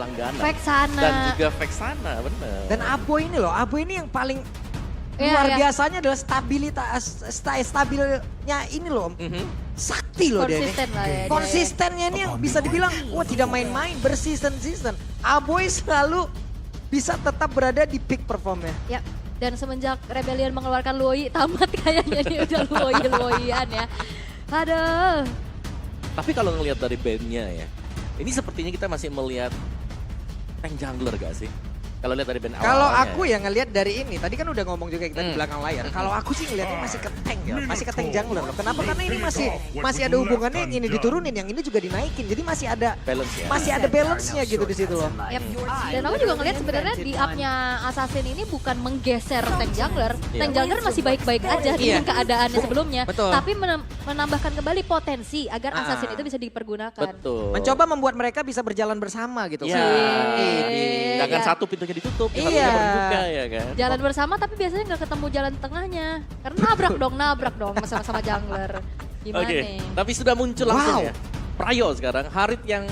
langganan. Vexana. Dan juga Vexana, bener. Dan Abo ini loh, Abo ini yang paling luar biasanya adalah stabilnya ini loh. Sakti loh dia ini. Konsisten lah ya. Konsistennya ini yang bisa dibilang, wah tidak main-main, bersisten-sisten. Aboy selalu bisa tetap berada di peak performnya. Ya, dan semenjak Rebellion mengeluarkan Luoi, tamat kayaknya dia udah Luoi-Luoian ya. Aduh. Tapi kalau ngelihat dari bandnya ya, ini sepertinya kita masih melihat tank jungler gak sih? Kalau lihat dari band awal. Kalau aku ya ngelihat dari ini, tadi kan udah ngomong juga kita di belakang layar. Kalau aku sih ngelihatnya masih ke tank ya, masih ke tank jungler loh. Kenapa? Karena ini masih ada hubungannya, yang ini diturunin, yang ini juga dinaikin. Jadi masih ada balance ya. Masih ada balance-nya gitu di situ loh. Yep. Dan aku juga ngeliat sebenarnya di up-nya Assassin ini bukan menggeser tank jungler. Tank jungler masih baik-baik aja dengan keadaannya sebelumnya. Betul. Tapi menambahkan kembali potensi agar Assassin itu bisa dipergunakan. Betul. Mencoba membuat mereka bisa berjalan bersama gitu. Ya. Iya. Jangan satu pintunya ditutup, yang satunya terbuka ya kan. Jalan bersama tapi biasanya nggak ketemu jalan tengahnya. Karena nabrak dong sama-sama jungler. Gimana Oke, nih? tapi sudah muncul langsung ya. Prayo sekarang, Harit yang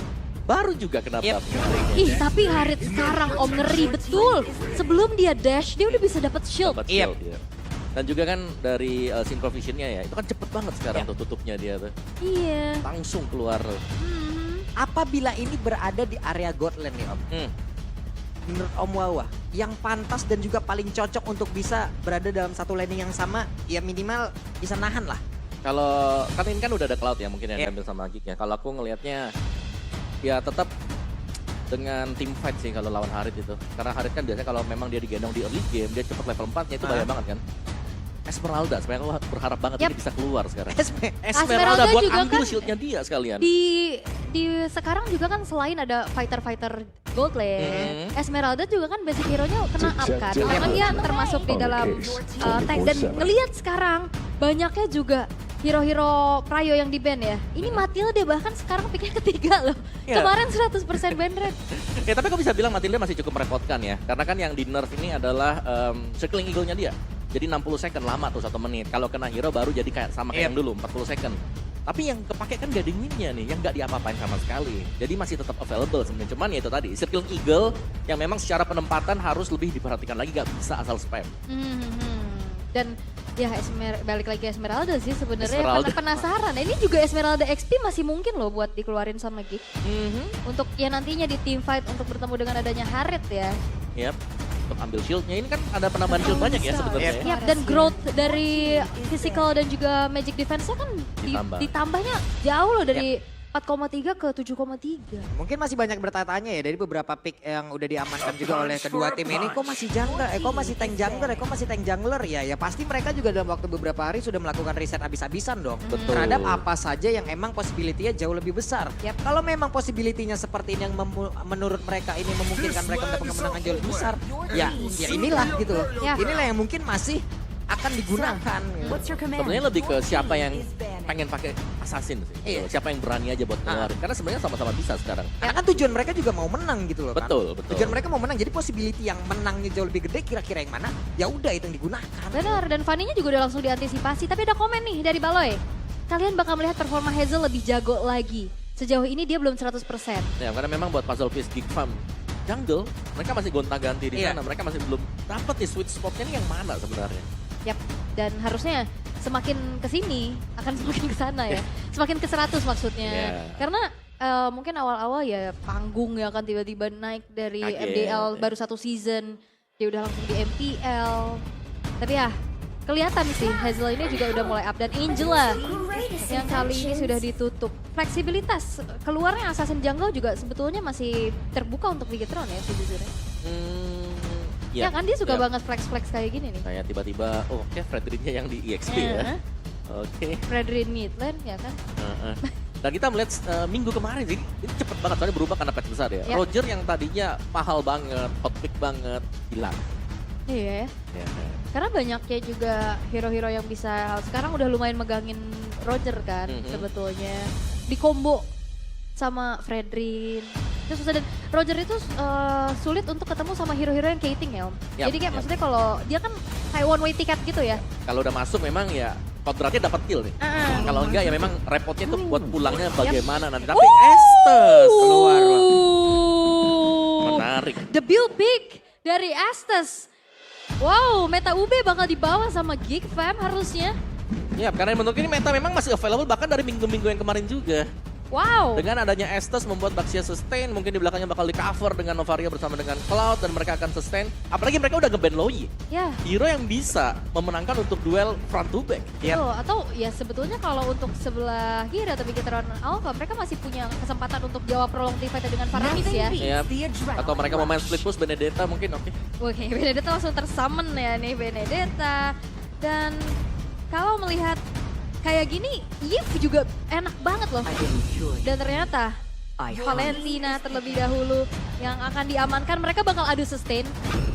baru juga kena buff. Ih, tapi Harit sekarang Om ngeri betul. Sebelum dia dash, dia udah bisa dapat shield. Dapat shield dia. Dan juga kan dari synchro vision-nya ya, itu kan cepet banget sekarang tuh tutupnya dia tuh. Iya. Langsung keluar. Apabila ini berada di area Godland nih Om. Menurut Om Wawa, yang pantas dan juga paling cocok untuk bisa berada dalam satu landing yang sama, ya minimal bisa nahan lah. Kalau kan ini kan udah ada Cloud ya mungkin yang diambil sama Geek ya. Kalau aku ngelihatnya ya tetap dengan team fight sih kalau lawan Harit itu. Karena Harit kan biasanya kalau memang dia digendong di early game, dia cepat level 4-nya itu bahaya banget kan. Esmeralda, sebenarnya aku berharap banget ini bisa keluar sekarang. Esmeralda buat juga ambil kan shieldnya dia sekalian. Di sekarang juga kan selain ada fighter gold lane, Esmeralda juga kan basic hero-nya kena up kan. Karena dia termasuk di dalam tank. Dan ngelihat sekarang banyaknya juga hero-hero Prayo yang di ban ya. Ini Matilda bahkan sekarang picknya ketiga loh. Kemarin 100% ban rate. Ya tapi aku bisa bilang Matilda masih cukup merepotkan ya. Karena kan yang di nerf ini adalah circling eagle-nya dia. Jadi 60 second lama tuh 1 menit. Kalau kena hero baru jadi kayak sama kayak yang dulu 40 second. Tapi yang kepake kan Guiding Wind-nya nih yang nggak diapa-apain sama sekali. Jadi masih tetap available sebenarnya. Cuman ya itu tadi circling eagle yang memang secara penempatan harus lebih diperhatikan lagi, nggak bisa asal spam. Dan ya balik lagi Esmeralda sih sebenarnya penasaran. Ini juga Esmeralda XP masih mungkin loh buat dikeluarin sama Geek. Untuk ya nantinya di team fight untuk bertemu dengan adanya Harit ya. Yap. Untuk ambil shieldnya ini kan ada penambahan shield banyak ya sebenarnya. Yap, dan growth dari physical dan juga magic defense-nya kan ditambahnya jauh loh dari 4,3 ke 7,3. Mungkin masih banyak bertanya-tanya ya dari beberapa pick yang udah diamankan juga oleh kedua tim ini. Kok masih jungler? Kok masih tank jungler? Kok masih tank jungler? Ya pasti mereka juga dalam waktu beberapa hari sudah melakukan riset abis-abisan dong. Terhadap apa saja yang emang possibility-nya jauh lebih besar. Kalau memang possibility-nya seperti ini yang menurut mereka ini memungkinkan mereka mendapatkan kemenangan jauh lebih besar. Ya inilah gitu loh. Inilah yang mungkin masih akan digunakan. Sebenarnya lebih ke siapa yang pengen pakai assassin sih. Siapa yang berani aja buat ngeluarin. Karena sebenarnya sama-sama bisa sekarang. Karena kan tujuan mereka juga mau menang gitu loh kan. Betul. Tujuan mereka mau menang. Jadi possibility yang menangnya jauh lebih gede kira-kira yang mana? Ya udah itu yang digunakan. Benar, dan Fanny-nya juga udah langsung diantisipasi. Tapi ada komen nih dari Baloy. Kalian bakal melihat performa Hazel lebih jago lagi. Sejauh ini dia belum 100%. Ya karena memang buat puzzle piece Geek Farm jungle, mereka masih gonta-ganti di sana. Mereka masih belum dapat nih sweet spot-nya ini yang mana sebenarnya. Yap, dan harusnya semakin kesini akan semakin kesana ya. Semakin ke 100 maksudnya. Karena mungkin awal-awal ya panggung ya kan tiba-tiba naik dari MDL baru 1 season. Dia udah langsung di MPL. Tapi ya kelihatan sih Hazel ini juga udah mulai up. Dan Angela yang kali ini sudah ditutup. Fleksibilitas keluarnya Assassin Jungle juga sebetulnya masih terbuka untuk Bigetron ya sejujurnya. Ya kan dia suka banget flex-flex kayak gini nih. Kayak tiba-tiba, oke Fredrin-nya yang di EXP ya. Oke. Fredrin midlane ya kan. Dan kita melihat minggu kemarin sih, ini cepet banget soalnya berubah karena patch besar ya. Roger yang tadinya mahal banget, hot pick banget, hilang. Iya ya. Karena banyaknya juga hero-hero yang bisa, sekarang udah lumayan megangin Roger kan sebetulnya. Di combo sama Fredrin. Itu susah dan Roger itu sulit untuk ketemu sama hero-hero yang kating ya Om. Jadi kayak maksudnya kalau dia kan kayak one way ticket gitu ya. Kalau udah masuk memang ya kodratnya dapat kill nih. Kalau enggak ya memang repotnya tuh buat pulangnya bagaimana nanti. Tapi Estes keluar loh. debut pick dari Estes. Wow, meta UB bakal dibawa sama Geek Fam harusnya. Ya, karena menurut ini meta memang masih available bahkan dari minggu-minggu yang kemarin juga. Wow. Dengan adanya Estes membuat Baxia sustain, mungkin di belakangnya bakal di cover dengan Novaria bersama dengan Cloud dan mereka akan sustain. Apalagi mereka udah nge-ban Loi. Ya. Hero yang bisa memenangkan untuk duel front to back. Betul, atau ya sebetulnya kalau untuk sebelah kiri atau Bigetron Alpha, mereka masih punya kesempatan untuk jawab prolong fight dengan Paramis ya. Yep. Atau mereka mau main split push Benedetta mungkin oke. Oke, Benedetta langsung tersummon ya nih Benedetta. Dan kalau melihat kayak gini, Yves juga enak banget loh. Dan ternyata Valentina terlebih dahulu yang akan diamankan. Mereka bakal adu sustain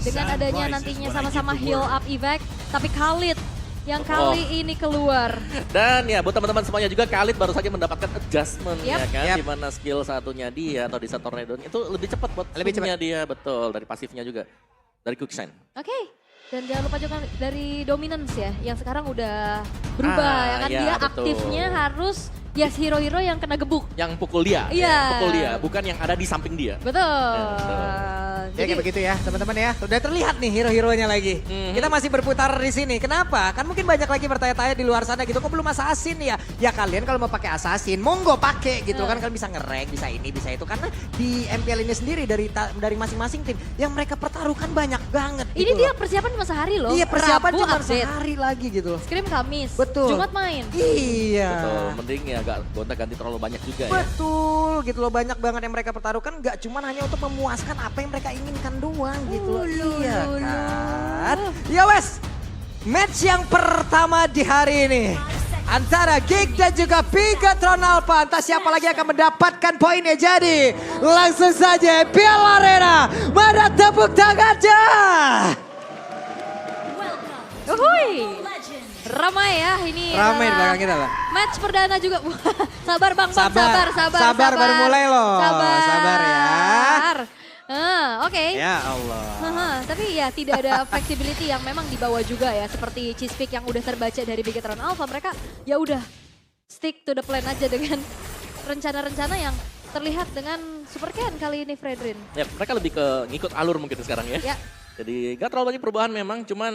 dengan adanya nantinya sama-sama heal up evac. Tapi Khalid yang kali ini keluar. Dan ya buat teman-teman semuanya juga Khalid baru saja mendapatkan adjustment ya kan. Yep. Dimana skill satunya dia atau di satu tornado itu lebih cepat buat Lebih swingnya dia betul. Dari pasifnya juga. Dari quicksand. Oke. Dan jangan lupa juga dari dominance ya, yang sekarang udah berubah ya kan. Ya, Dia betul. aktifnya harus hero-hero yang kena gebuk. Yang pukul dia. Iya. Ya, pukul dia, bukan yang ada di samping dia. Betul. Ya kayak begitu ya teman-teman ya. Udah terlihat nih hero-heronya lagi. Kita masih berputar di sini. Kenapa? Kan mungkin banyak lagi bertanya-tanya di luar sana gitu. Kok belum assassin ya? Ya kalian kalau mau pakai assassin, monggo pakai gitu kan. Kalian bisa nge-rank, bisa ini, bisa itu. Karena di MPL ini sendiri dari masing-masing tim yang mereka pertaruhkan banyak banget. Ini gitu dia loh. persiapan cuma sehari loh. Iya persiapan Rabu cuma update. sehari lagi gitu. Scrim Kamis. Betul. Jumat main. Iya. Betul, mending ya gak gonta-ganti terlalu banyak juga ya. Betul gitu loh, banyak banget yang mereka pertaruhkan gak cuma hanya untuk memuaskan apa yang mereka inginkan doang gitu loh. Iya kan. Ya wes, match yang pertama di hari ini antara Geek dan juga Bigetron Alpha. Entah siapa lagi akan mendapatkan poinnya. Jadi langsung saja Piala Arena, mana tepuk tangannya. Uhuy. Ramai ya ini. Ramai di adalah belakang kita lah. Match perdana juga. Sabar Bang, Sabar, baru mulai loh. Sabar ya. Oke. Ya Allah. Tapi ya tidak ada flexibility yang memang dibawa juga ya. Seperti cheese pick yang udah terbaca dari Bigetron Alpha. Mereka ya udah stick to the plan aja dengan rencana-rencana yang terlihat dengan Super Ken kali ini Fredrin. Ya, mereka lebih ke ngikut alur mungkin sekarang ya. Ya. Jadi gak terlalu banyak perubahan memang, cuman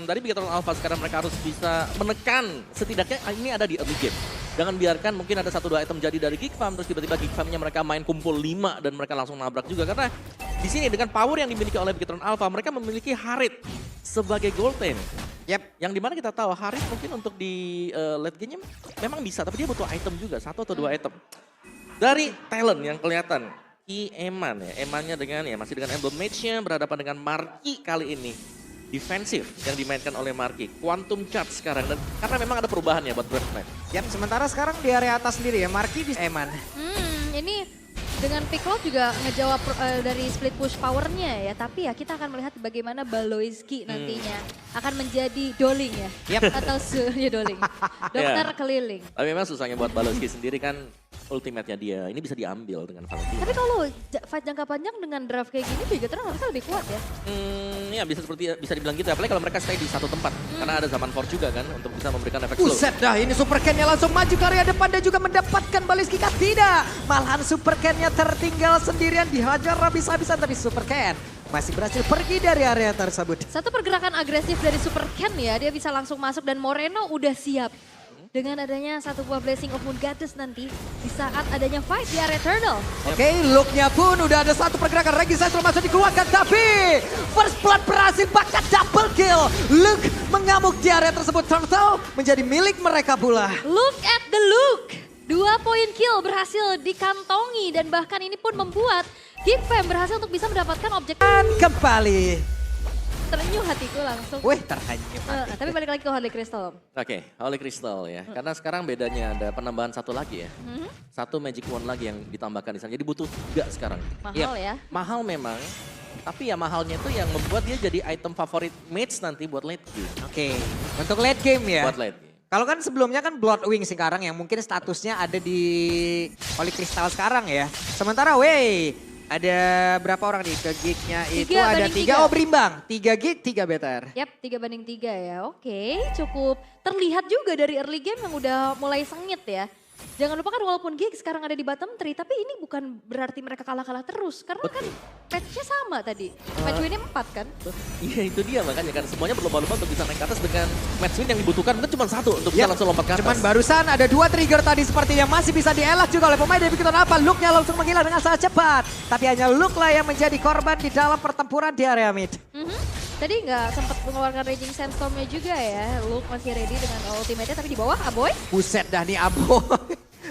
dari Bigetron Alpha sekarang mereka harus bisa menekan setidaknya ini ada di early game. Jangan biarkan mungkin ada 1-2 item jadi dari Geek Fam, terus tiba-tiba Geek Famnya mereka main kumpul 5 dan mereka langsung nabrak juga. Karena di sini dengan power yang dimiliki oleh Bigetron Alpha, mereka memiliki Harit sebagai gold lane. Yep. Yang dimana kita tahu Harit mungkin untuk di late game-nya memang bisa, tapi dia butuh item juga, 1 atau 2 item. Dari talent yang kelihatan, Eman ya, Emannya dengan ya masih dengan emblem mage-nya berhadapan dengan Marky kali ini. Defensif yang dimainkan oleh Marky. Quantum charge sekarang dan karena memang ada perubahan ya buat Breathman. Yap, sementara sekarang di area atas sendiri ya, Marky bisa Eman. Ini dengan Piccolo juga ngejawab dari split push powernya ya. Tapi ya kita akan melihat bagaimana Baloiski nantinya akan menjadi Doling ya. Yap. Atau ya Doling. Dokter keliling. Tapi memang susahnya buat Baloski sendiri kan ultimate-nya dia. Ini bisa diambil dengan Valentina. Tapi kalau fight jangka panjang dengan draft kayak gini Bigetron harusnya lebih kuat ya. Ya bisa dibilang gitu. Apalagi kalau mereka stay di satu tempat. Karena ada zaman Forge juga kan untuk bisa memberikan efek slow. Buset dah, ini Super Ken-nya langsung maju ke area depan dan juga mendapatkan balis kick. Tidak, malahan Super Ken-nya tertinggal sendirian, dihajar habis-habisan. Tapi Super Ken masih berhasil pergi dari area tersebut. Satu pergerakan agresif dari Super Ken ya, dia bisa langsung masuk dan Moreno udah siap. Dengan adanya satu buah Blessing of Moon Goddess nanti di saat adanya fight di area Turtle. Oke, look-nya pun udah ada satu pergerakan. Registrasi masuk dikeluarkan, tapi First Blood berhasil bahkan double kill. Look mengamuk di area tersebut. Turtle menjadi milik mereka pula. Look at the look. 2 poin kill berhasil dikantongi dan bahkan ini pun membuat Geek Fam berhasil untuk bisa mendapatkan objek. Dan kembali. Terenyuh hatiku langsung. Wih, terhanyut. Tapi balik lagi ke Holy Crystal. Oke, Holy Crystal ya. Karena sekarang bedanya ada penambahan satu lagi ya. Satu Magic Wand lagi yang ditambahkan di sana. Jadi butuh 3 sekarang. Mahal ya. Mahal memang. Tapi ya mahalnya itu yang membuat dia jadi item favorit mage nanti buat late game. Oke, untuk late game ya. Buat late game. Kalau kan sebelumnya kan Bloodwing sekarang yang mungkin statusnya ada di Holy Crystal sekarang ya. Sementara ada berapa orang nih ke gig-nya itu? Ada 3, oh berimbang. 3 gig, 3 better. Yap, 3-3 ya. Oke, cukup terlihat juga dari early game yang udah mulai sengit ya. Jangan lupakan walaupun Gig sekarang ada di bottom 3, tapi ini bukan berarti mereka kalah-kalah terus. Karena kan patch-nya sama tadi. Match win-nya 4 kan? Iya itu dia makanya kan semuanya berlomba-lomba untuk bisa naik ke atas dengan match win yang dibutuhkan mungkin cuma satu untuk bisa langsung lompat ke atas. Cuman barusan ada 2 trigger tadi sepertinya masih bisa dielak juga oleh pemain dari Bigton Alpha. Luke-nya langsung menghilang dengan sangat cepat. Tapi hanya Luke lah yang menjadi korban di dalam pertempuran di area mid. Tadi nggak sempat mengeluarkan Raging Sandstorm-nya juga ya. Luke masih ready dengan ultimate-nya tapi di bawah Aboy. Buset dah nih Abo.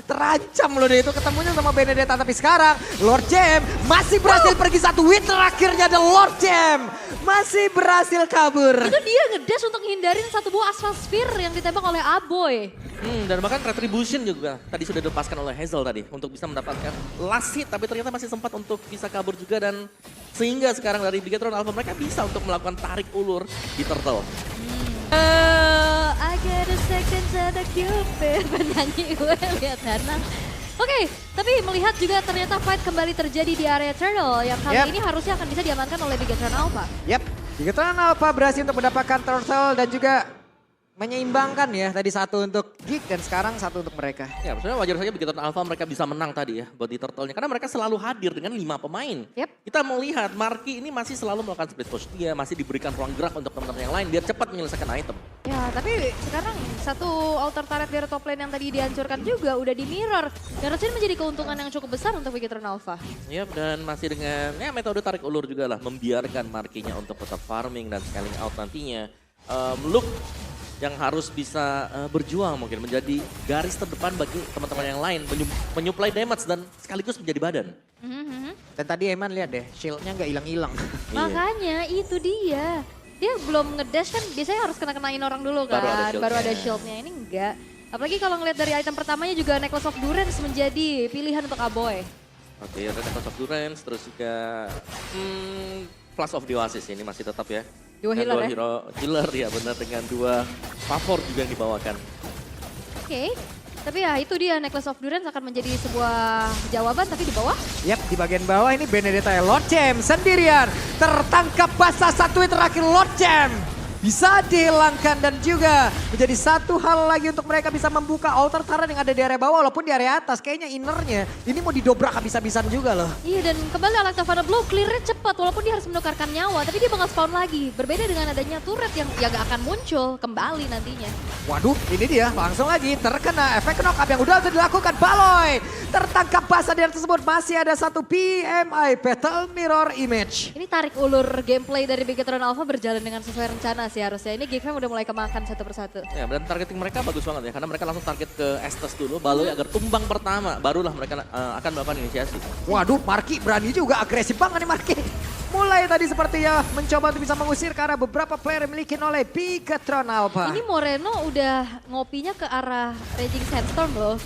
Terancam loh deh itu ketemunya sama Benedetta. Tapi sekarang Lord Jam masih berhasil pergi satu win terakhirnya. The Lord Jam masih berhasil kabur. Itu dia ngedash untuk ngindarin satu buah Asphalt Sphere yang ditembak oleh Aboy. Dan bahkan Retribution juga tadi sudah dilepaskan oleh Hazel tadi untuk bisa mendapatkan last hit, tapi ternyata masih sempat untuk bisa kabur juga dan sehingga sekarang dari Bigetron Alpha mereka bisa untuk melakukan tarik ulur di Turtle. I get a second to the Cupid. Penyanyi gue lihat Hana. Oke, tapi melihat juga ternyata fight kembali terjadi di area Turtle yang kali ini harusnya akan bisa diamankan oleh Bigetron Alpha. Bigetron Alpha berhasil untuk mendapatkan Turtle dan juga menyeimbangkan ya tadi satu untuk Geek dan sekarang satu untuk mereka. Ya sebenarnya wajar saja Bigetron Alpha mereka bisa menang tadi ya buat di Turtle-nya karena mereka selalu hadir dengan 5 pemain. Kita melihat Marky ini masih selalu melakukan split push, dia masih diberikan ruang gerak untuk teman-teman yang lain biar cepat menyelesaikan item. Ya tapi sekarang satu altar turret dari top lane yang tadi dihancurkan juga udah di mirror. Dan rasanya menjadi keuntungan yang cukup besar untuk Bigetron Alpha. Dan masih dengan metode tarik ulur juga lah membiarkan Marky-nya untuk tetap farming dan scaling out nantinya. Luke yang harus bisa berjuang mungkin menjadi garis terdepan bagi teman-teman yang lain, menyuplai damage dan sekaligus menjadi badan. Dan tadi Eman lihat deh, shieldnya nggak hilang-hilang. Makanya itu dia. Dia belum ngedash kan biasanya harus kena-kenain orang dulu kan, baru ada shieldnya. Ini enggak. Apalagi kalau ngeliat dari item pertamanya juga Necklace of Durance menjadi pilihan untuk Aboy. Oke, ada Necklace of Durance, terus juga Flash of the Oasis ini masih tetap ya. Dua healer ya? Hero healer ya benar dengan 2 favor juga yang dibawakan. Oke, tapi ya itu dia Necklace of Durance akan menjadi sebuah jawaban tapi di bawah. Di bagian bawah ini Benedetta Lord Jam sendirian. Tertangkap basah satu hit terakhir Lord Jam. Bisa dihilangkan dan juga menjadi satu hal lagi untuk mereka bisa membuka altar turret yang ada di area bawah walaupun di area atas. Kayaknya innernya ini mau didobrak habis-habisan juga loh. Iya dan kembali Alactavana Blow clear-nya cepat walaupun dia harus menukarkan nyawa. Tapi dia bakal spawn lagi. Berbeda dengan adanya turret yang ya gak akan muncul kembali nantinya. Waduh ini dia langsung lagi terkena efek knock up yang udah dilakukan. Baloy tertangkap basah di tersebut. Masih ada satu PMI Battle Mirror Image. Ini tarik ulur gameplay dari Bigetron Alpha berjalan dengan sesuai rencana sih harusnya. Ini Geekfam udah mulai kemakan satu persatu. Ya dan targeting mereka bagus banget ya karena mereka langsung target ke Estes dulu. Baloy agar tumbang pertama barulah mereka akan melakukan inisiasi. Waduh Marky berani juga agresif banget nih Marky. Mulai tadi sepertinya mencoba untuk bisa mengusir ke arah beberapa player yang dimiliki oleh Bigetron Alpha. Ini Moreno udah ngopinya ke arah Raging Sandstorm loh.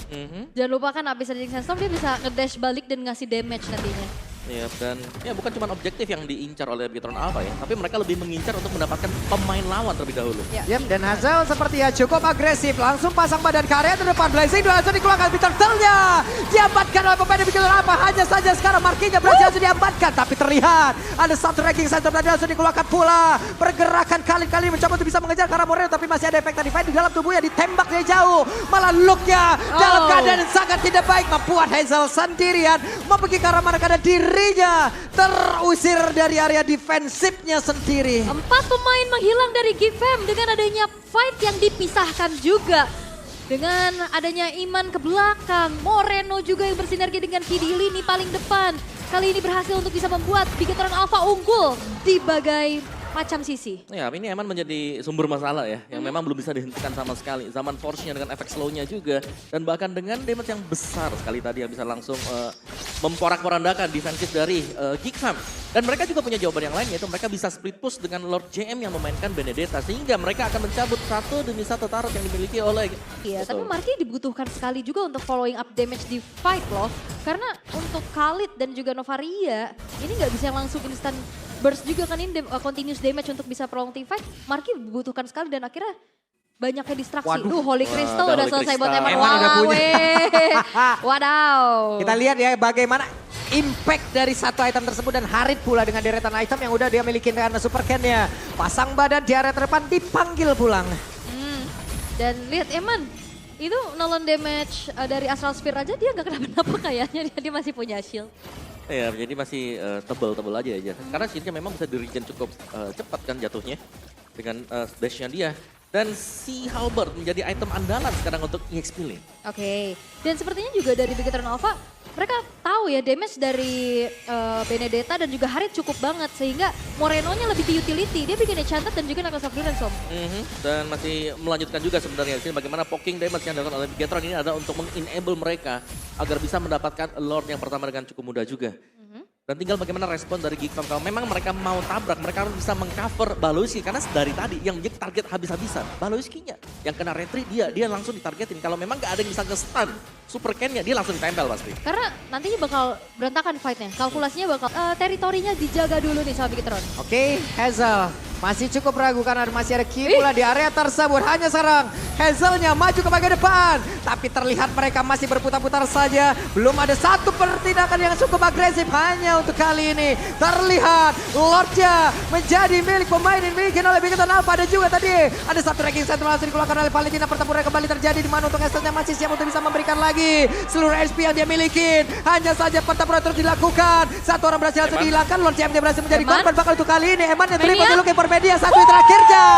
Jangan lupakan abis Raging Sandstorm dia bisa ngedash balik dan ngasih damage nantinya. Ya dan ya bukan cuma objektif yang diincar oleh Bigetron Alpha ya, tapi mereka lebih mengincar untuk mendapatkan pemain lawan terlebih dahulu. Dan Hazel sepertinya cukup agresif, langsung pasang badan ke area terdepan. Blazing dua langsung dikeluarkan Turtle-nya. Diamankan oleh pemain Bigetron Alpha, hanya saja sekarang Marky-nya berhasil langsung diamankan. Tapi terlihat ada satu Raging Sandstorm tadi langsung dikeluarkan pula. Pergerakan kali-kali mencoba untuk bisa mengejar ke arah Moreno, tapi masih ada efek tadi fight di dalam tubuhnya, ditembak dari jauh. Malah look-nya dalam keadaan yang sangat tidak baik, membuat Hazel sendirian mau pergi ke arah mana karena dirinya terusir dari area defensifnya sendiri. 4 pemain menghilang dari Geekfam dengan adanya fight yang dipisahkan juga. Dengan adanya Iman ke belakang, Moreno juga yang bersinergi dengan Kid di lini paling depan. Kali ini berhasil untuk bisa membuat Bigetron Alpha unggul di bagai macam sisi. Ya ini emang menjadi sumber masalah ya, yang memang belum bisa dihentikan sama sekali. Zaman force-nya dengan efek slow-nya juga, dan bahkan dengan damage yang besar sekali tadi yang bisa langsung memporak-porandakan defensif dari Geekfam. Dan mereka juga punya jawaban yang lain, yaitu mereka bisa split push dengan Lord JM yang memainkan Benedetta, sehingga mereka akan mencabut satu demi satu tarot yang dimiliki oleh... Iya, tapi Marky dibutuhkan sekali juga untuk following up damage di fight loh. Karena untuk Khalid dan juga Novaria, ini nggak bisa langsung instant burst juga kan, ini continuous damage untuk bisa prolong team fight. Marky dibutuhkan sekali dan akhirnya banyaknya distraksi. Waduh. Holy Crystal udah Holy selesai Crystal. buat Eman. Eman udah punya. Wadaw. Kita lihat ya bagaimana impact dari satu item tersebut dan Harit pula dengan deretan item yang udah dia miliki karena super can-nya. Pasang badan di area terdepan dipanggil pulang. Dan lihat Eman, Itu nolong damage dari Astral Sphere aja dia nggak kenapa-napa kayaknya, dia masih punya shield. Ya, jadi masih tebel-tebel aja. Karena shieldnya memang bisa di-regen cukup cepat kan jatuhnya dengan dash-nya dia. Dan si Halberd menjadi item andalan sekarang untuk EXP Lane. Oke, dan sepertinya juga dari Bigetron Alpha, mereka tahu ya damage dari Benedetta dan juga Harit cukup banget. Sehingga Moreno-nya lebih di utility, dia bikin Enchanted dan juga Knuckles of Durance, Om. Dan masih melanjutkan juga sebenarnya di sini bagaimana poking damage yang dilakukan oleh Bigetron ini adalah untuk meng-enable mereka agar bisa mendapatkan Lord yang pertama dengan cukup mudah juga. Dan tinggal bagaimana respon dari Geekfam. Kalau memang mereka mau tabrak, mereka harus bisa mengcover Baloyski. Karena dari tadi yang menjadi target habis-habisan. Baloyski-nya yang kena retreat dia langsung ditargetin. Kalau memang gak ada yang bisa nge-stun Super Ken-nya, dia langsung ditempel pasti. Karena nantinya bakal berantakan fight-nya. Kalkulasinya bakal, teritorinya dijaga dulu nih sama Bigetron. Oke, Hazel masih cukup ragu karena masih ada Ki pula di area tersebut. Hanya serang Hazelnya maju ke bagian depan. Tapi terlihat mereka masih berputar-putar saja. Belum ada satu pertindakan yang cukup agresif. Hanya untuk kali ini terlihat Lordnya menjadi milik pemain yang dimiliki oleh Bigetron Alpha. Ada juga tadi ada satu ranking center langsung dikeluarkan oleh Valentina. Pertempuran kembali terjadi di mana untuk Hazelnya masih siap untuk bisa memberikan lagi seluruh SP yang dia miliki. Hanya saja pertempuran terus dilakukan. Satu orang berhasil langsung dihilangkan. Lord CMD berhasil menjadi korban bakal untuk kali ini. Eman yang terima dulu ke Media satu yang terakhirnya.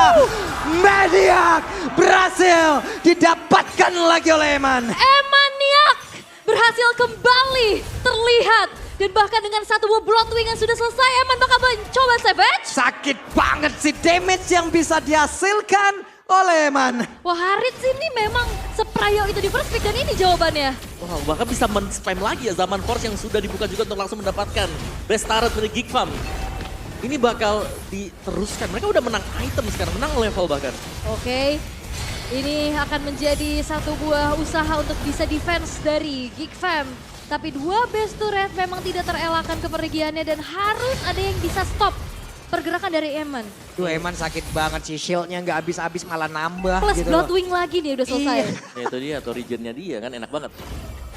Mediak berhasil didapatkan lagi oleh Eman. Emaniak berhasil kembali terlihat. Dan bahkan dengan satu buah Bloodwing yang sudah selesai, Eman bakal mencoba Savage. Sakit banget sih damage yang bisa dihasilkan oleh Eman. Wah, Harit ini memang seprayo itu di first pick dan ini jawabannya. Wow, bahkan bisa men-spam lagi ya Zaman Force yang sudah dibuka juga untuk langsung mendapatkan best turret dari Geekfam. Ini bakal diteruskan. Mereka udah menang item sekarang, menang level bahkan. Oke, ini akan menjadi satu buah usaha untuk bisa defense dari Geekfam. Tapi dua best turret memang tidak terelakkan kepergiannya dan harus ada yang bisa stop pergerakan dari Eman. Duh, Eman sakit banget sih, shieldnya nggak habis-habis malah nambah Plus gitu loh. Bloodwing lagi nih udah selesai. Iya. Ya itu dia, atau regionnya dia kan enak banget.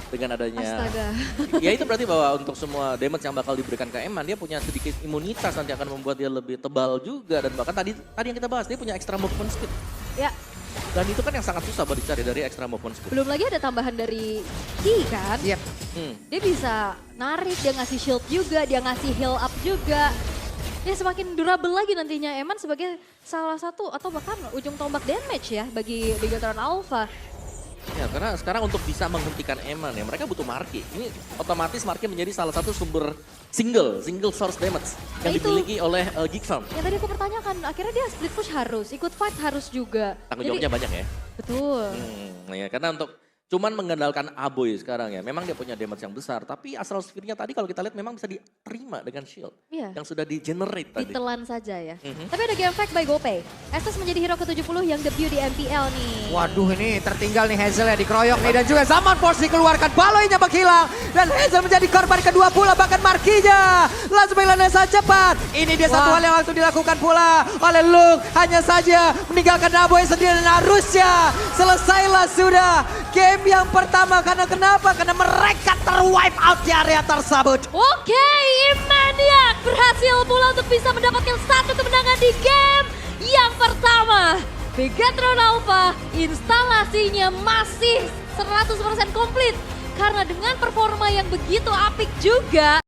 Dengan adanya, Astaga. ya itu berarti bahwa untuk semua damage yang bakal diberikan ke Eman, dia punya sedikit imunitas nanti akan membuat dia lebih tebal juga. Dan bahkan tadi yang kita bahas, dia punya extra movement speed. Ya, Dan itu kan yang sangat susah buat dicari dari extra movement speed. belum lagi ada tambahan dari Ki kan. Yep. Dia bisa narik, dia ngasih shield juga, dia ngasih heal up juga. Ya semakin durable lagi nantinya Eman sebagai salah satu atau bahkan ujung tombak damage ya bagi Bigetron Alpha. Ya, karena sekarang untuk bisa menghentikan Eman ya, mereka butuh Marki. Ini otomatis Marki menjadi salah satu sumber single source damage yang itu. dimiliki oleh Geekfam. Yang tadi aku pertanyakan, akhirnya dia split push harus, ikut fight harus juga. Tanggung jawabnya banyak ya. Betul. Ya, karena untuk cuman mengandalkan Aboy sekarang ya, memang dia punya damage yang besar. Tapi Astral Sphere-nya tadi kalau kita lihat memang bisa diterima dengan shield. Iya. Yang sudah di-generate tadi. Ditelan saja ya. Tapi ada game fact by GoPay. Estes menjadi hero ke-70 yang debut di MPL nih. Waduh, ini tertinggal nih Hazel ya, dikeroyok nih. Dan juga Zaman Force dikeluarkan, Baloy-nya menghilang. Dan Hazel menjadi korban kedua pula, bahkan Markinya langsung mengelanesa cepat. Ini dia satu hal yang langsung dilakukan pula oleh Luke. Hanya saja meninggalkan Aboy sendiri dan harusnya selesailah sudah game yang pertama. Karena kenapa? Karena mereka terwipe out di area tersebut. Oke, Emaniak berhasil pula untuk bisa mendapatkan satu kemenangan di game yang pertama. Bigetron Alpha instalasinya masih 100% komplit. Karena dengan performa yang begitu apik juga.